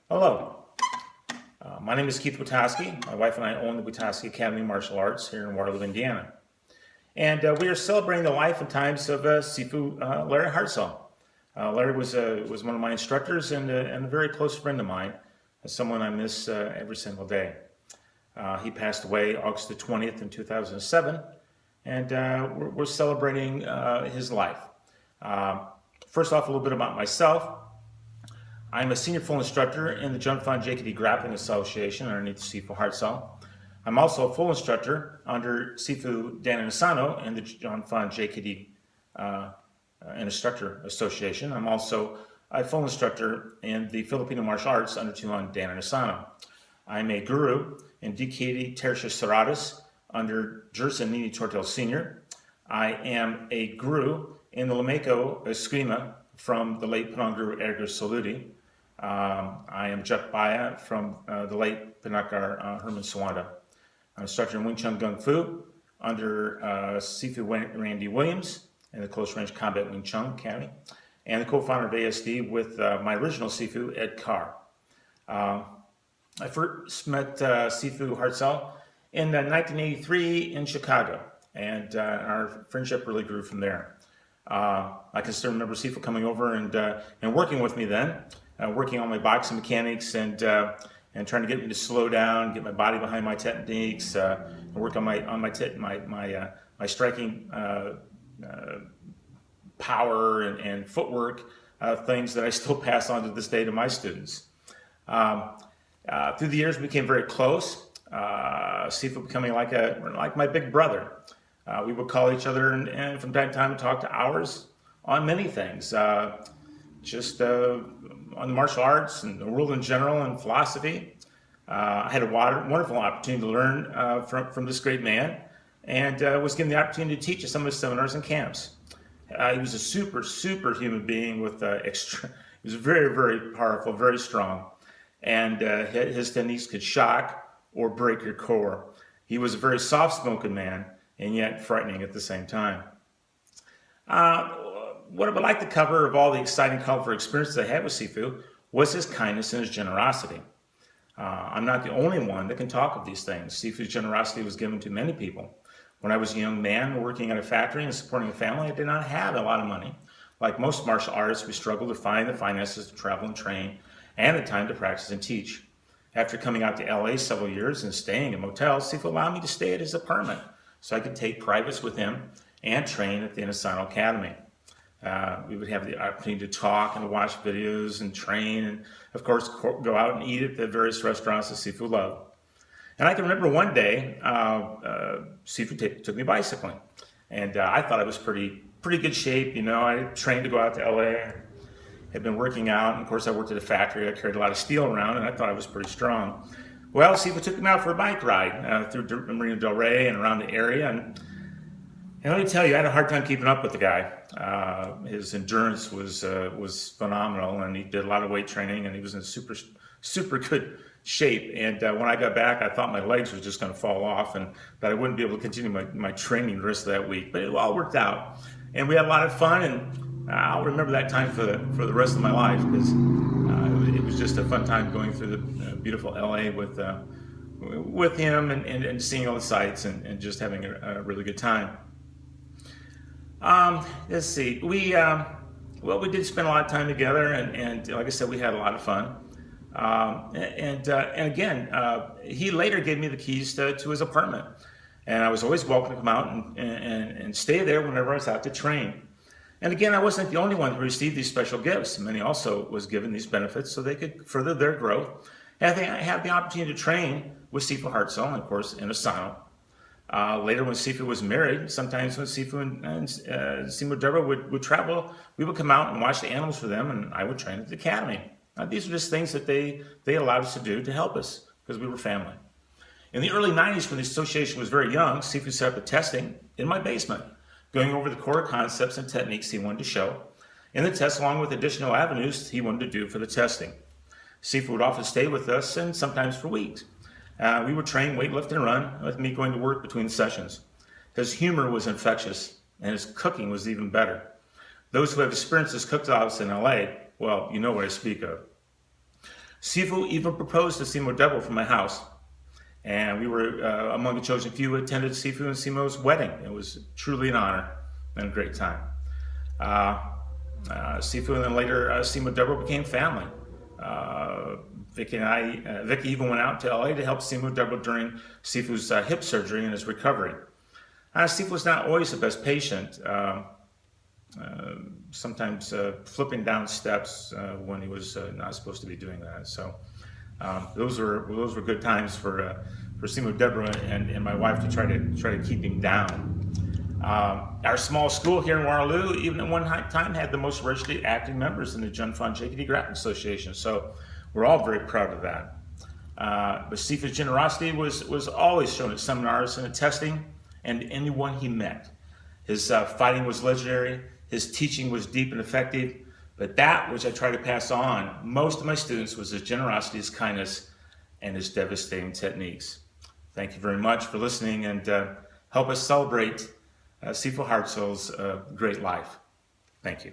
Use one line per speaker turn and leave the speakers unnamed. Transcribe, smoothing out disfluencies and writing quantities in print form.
Hello, my name is Keith Wetoskey. My wife and I own the Wetoskey Academy of Martial Arts here in Waterloo, Indiana. And we are celebrating the life and times of Sifu Larry Hartsell. Larry was one of my instructors and a very close friend of mine, someone I miss every single day. He passed away August the 20th in 2007, and we're celebrating his life. First off, a little bit about myself. I'm a senior full instructor in the John Fan JKD Grappling Association underneath Sifu Hartsell. I'm also a full instructor under Sifu Dan Asano in the John Fan JKD Instructor Association. I'm also a full instructor in the Filipino martial arts under Tuan Dan Asano. I'm a guru in DKD Tertius Serratus under Jerson Nini Tortel Sr. I am a guru in the Lameko Eskrima from the late Penang Guru Edgar Saludi. I am Jeff Baya from the late Pinakar Herman Sawanda. I'm instructor in Wing Chun Gung Fu under Sifu Randy Williams in the Close Range Combat Wing Chun Academy, and the co-founder of ASD with my original Sifu, Ed Carr. I first met Sifu Hartsell in 1983 in Chicago, and our friendship really grew from there. I can still remember Sifu coming over and working with me then, working on my boxing mechanics and trying to get me to slow down, get my body behind my techniques, and work on my striking power and footwork, things that I still pass on to this day to my students. Through the years, we became very close. Sifu becoming like my big brother. We would call each other and from time to time talk to hours on many things, just on the martial arts and the world in general and philosophy. I had a wonderful opportunity to learn from this great man, and was given the opportunity to teach at some of his seminars and camps. He was a super human being with he was very, very powerful, very strong, and his techniques could shock or break your core. He was a very soft-spoken man, and yet frightening at the same time. What I would like to cover of all the exciting, colorful experiences I had with Sifu was his kindness and his generosity. I'm not the only one that can talk of these things. Sifu's generosity was given to many people. When I was a young man working at a factory and supporting a family, I did not have a lot of money. Like most martial artists, we struggled to find the finances to travel and train and the time to practice and teach. After coming out to LA several years and staying in motels, Sifu allowed me to stay at his apartment so I could take privates with him and train at the Asano Academy. We would have the opportunity to talk and watch videos and train and, of course, go out and eat at the various restaurants that Sifu loved. And I can remember one day, Sifu took me bicycling. And I thought I was pretty good shape. You know, I trained to go out to LA, had been working out. And, of course, I worked at a factory. I carried a lot of steel around, and I thought I was pretty strong. Well, Sifu took me out for a bike ride through Marina Del Rey and around the area. And let me tell you, I had a hard time keeping up with the guy. His endurance was phenomenal, and he did a lot of weight training, and he was in super good shape. And when I got back, I thought my legs were just going to fall off, and that I wouldn't be able to continue my training the rest of that week. But it all worked out, and we had a lot of fun, and I'll remember that time for the rest of my life, because it was just a fun time going through the beautiful LA with him and seeing all the sights and just having a really good time. Let's see. We did spend a lot of time together, and like I said, we had a lot of fun. And again, he later gave me the keys to his apartment, and I was always welcome to come out and stay there whenever I was out to train. And again, I wasn't the only one who received these special gifts. Many also was given these benefits so they could further their growth. And they had the opportunity to train with Sifu Hartsell, and of course, in Asano. Later, when Sifu was married, sometimes when Sifu and Simo Deborah would travel, we would come out and watch the animals for them, and I would train at the academy. These were just things that they allowed us to do to help us, because we were family. In the early 90s, when the association was very young, Sifu set up a testing in my basement, going over the core concepts and techniques he wanted to show, in the test along with additional avenues he wanted to do for the testing. Sifu would often stay with us, and sometimes for weeks. We would train, weight, lift, and run, with me going to work between sessions. His humor was infectious, and his cooking was even better. Those who have experienced his cookouts in LA, well, you know what I speak of. Sifu even proposed to Simo Devil from my house, and we were among the chosen few who attended Sifu and Simo's wedding. It was truly an honor and a great time. Sifu and then later Simo Devil became family. Vicky even went out to LA to help Simo Devil during Sifu's hip surgery and his recovery. Sifu was not always the best patient. Sometimes flipping down steps when he was not supposed to be doing that. So those were good times for Simo Deborah and my wife to try to keep him down. Our small school here in Waterloo, even at one time, had the most racially active members in the Jun Fan JKD Graphic Association. So we're all very proud of that. But Sifu's generosity was always shown at seminars and at testing, and anyone he met. His fighting was legendary. His teaching was deep and effective. But that which I try to pass on most of my students was his generosity, his kindness, and his devastating techniques. Thank you very much for listening, and help us celebrate Sifu Hartsell's great life. Thank you.